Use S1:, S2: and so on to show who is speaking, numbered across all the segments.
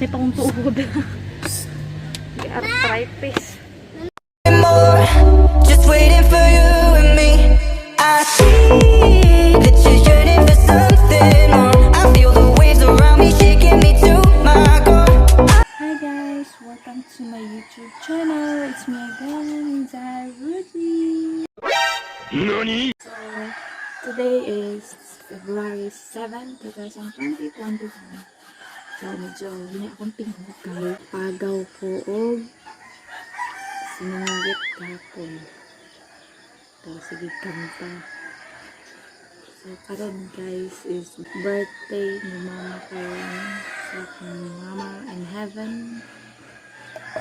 S1: Kasi pang tuhod. Di arthritis.
S2: Just waiting for you and me. I see that you're yearning for something more. I feel the waves around me shaking me to my core.
S1: Hi guys, welcome to my YouTube channel. It's me again, Indayrogen.
S3: NANI?
S1: So, today is February 7, 2021. So, medyo hindi akong tingog kayo. Pagaw ko o sinunggit kapon. So, sige kanta. So, karon guys is birthday ni Mama karon sa akong Mama in heaven.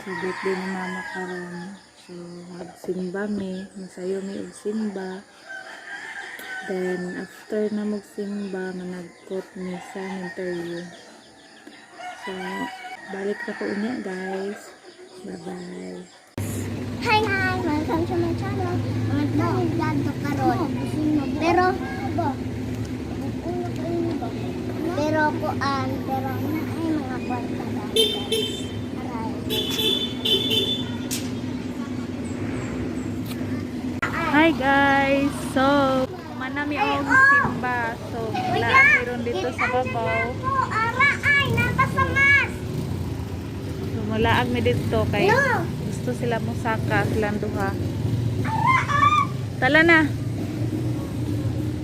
S1: So, birthday ni Mama karon. So, magsimba mi. Masayo mi og simba. Then, after na magsimba, managkot mi sa interview. So, balik na ko unya guys. Bye-bye.
S4: Hi! Welcome to my channel. Mag-vlog to karon. Pero na ay mga kwarta daw guys. Aray.
S1: Hi guys! So, manami og simba. So, wala meron dito sa babaw.
S4: Ara ay napasamas.
S1: So, malaag mi dito kay gusto sila musaka silang duha. Tala na.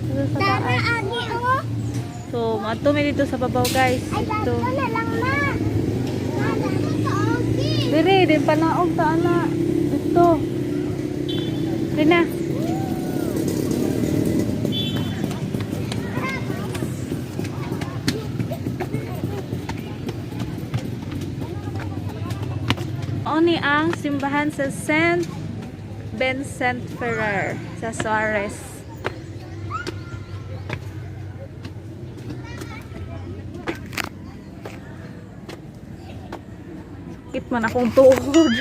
S1: Dito sa taas.
S4: Agi oh.
S1: So, mato mi dito sa babaw guys.
S4: Ay
S1: Dito.
S4: bago na lang na. Nada ka ogi.
S1: Dire, din panaog ta ana. Ito. Dina. Oni ang simbahan sa St. Vincent Ferrer sa Suarez. Kit man akong tuhod.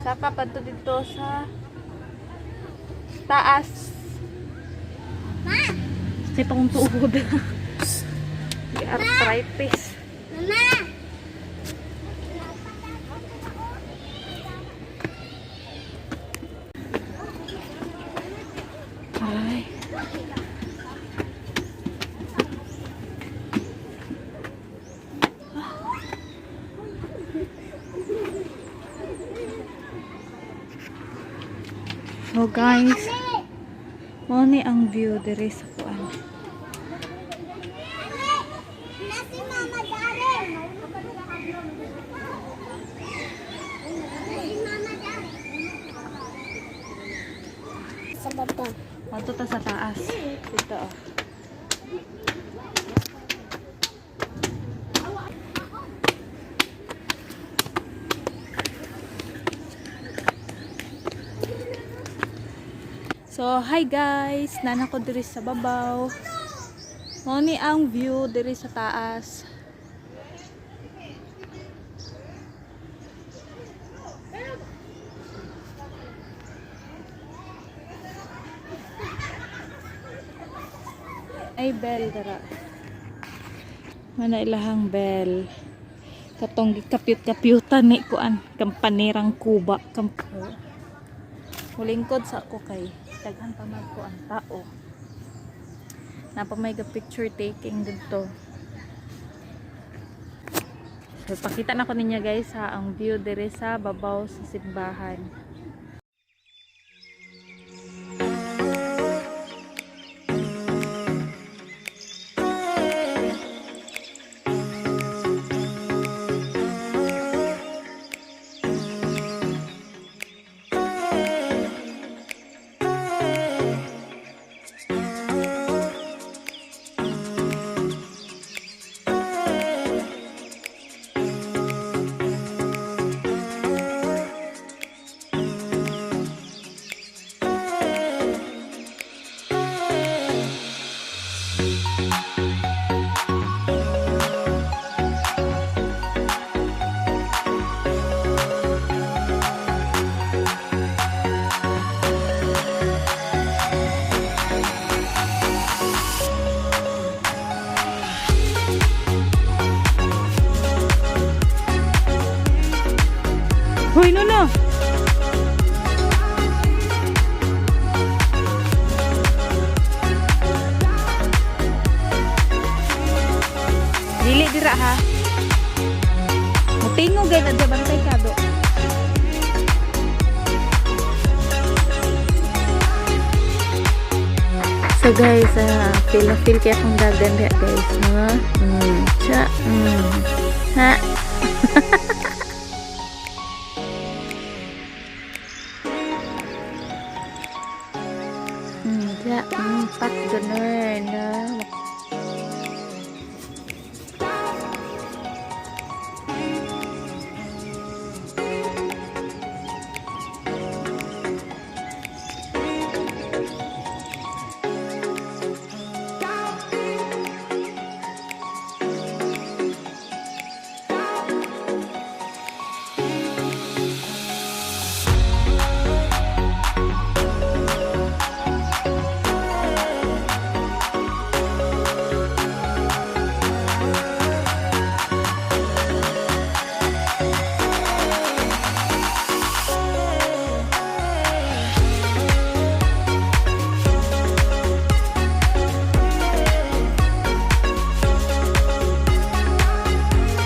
S1: Saka pa to dito sa taas. Kasi pang tuhod. Di arthritis.
S4: Mama.
S1: Ay. So guys, mo ni ang view diri sa kuan.
S4: Nasi mama Darren. Nasi mama Darren. Sa baba.
S1: Ato ta sa taas. Dito oh. So, hi guys! Nana ko diri sa babaw. Mo ni ang view diri sa taas. Ay, bell dara. Mana ilahang bell. Katong gikapyut-kapyutan ni kuan kampanirang kuba. Mulingkod sa ako kay daghan pa man ko ang tao. Napamay ga picture taking dito. So, pakita na ko ninyo guys ha ang view dire sa babaw sa simbahan. Uy, no. Dili dira ha. Mutingog gay na dya bantay ka do. So guys, feel kaya akong dagan dia guys, no? Ha. Pat ganun, no?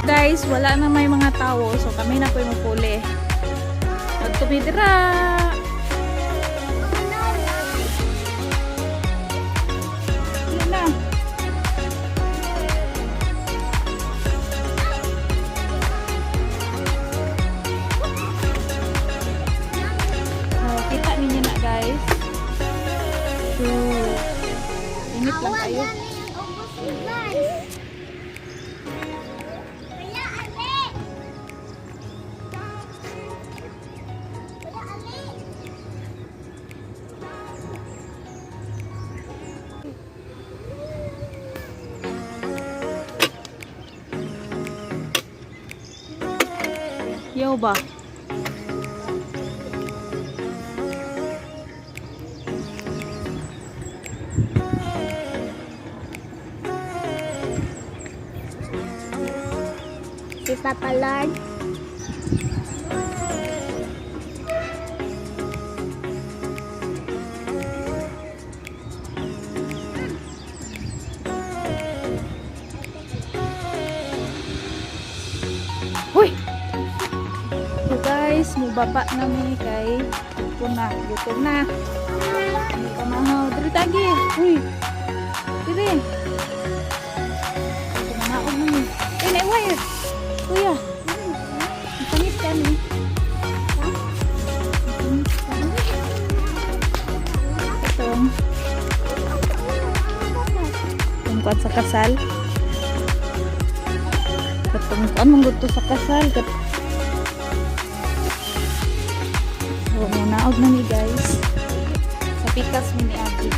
S1: Guys, wala na may mga tao, so kami na po yung mapuli. Magtumidira! Yun na. Kita ninyo na guys. So, init lang tayo. Yaw ba?
S4: Si Papa Lord.
S1: Hoy! So guys, mubaba namin kay gutom na. Hindi ka mahaw. Diri tagi. Uy! Diri. Kumahaon namin. Na wire. Kuya. Ang pangit ka ni. Itong tungkol sa kasal. Katungkuan mong gusto sa kasal. So, munaog na ni guys. Sa pikas mo ni Abi.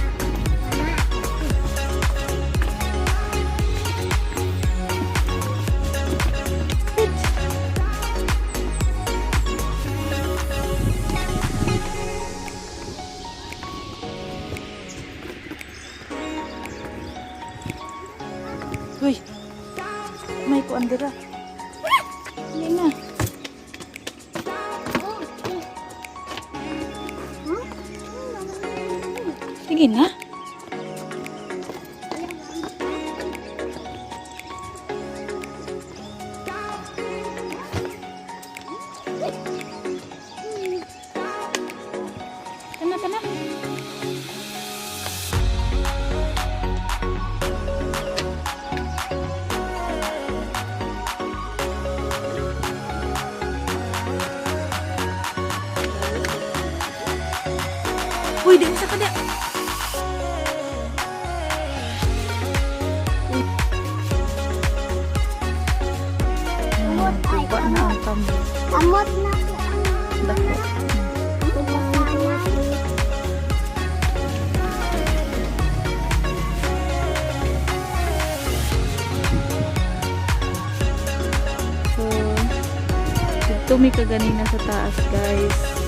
S1: Uy! May kuan dira. Hindi na. Sige na. Kana. Uy, di sa kada. Tuba na ang tambo.
S4: Amot na po
S1: Dako. So, tumi ka ganina sa taas, guys.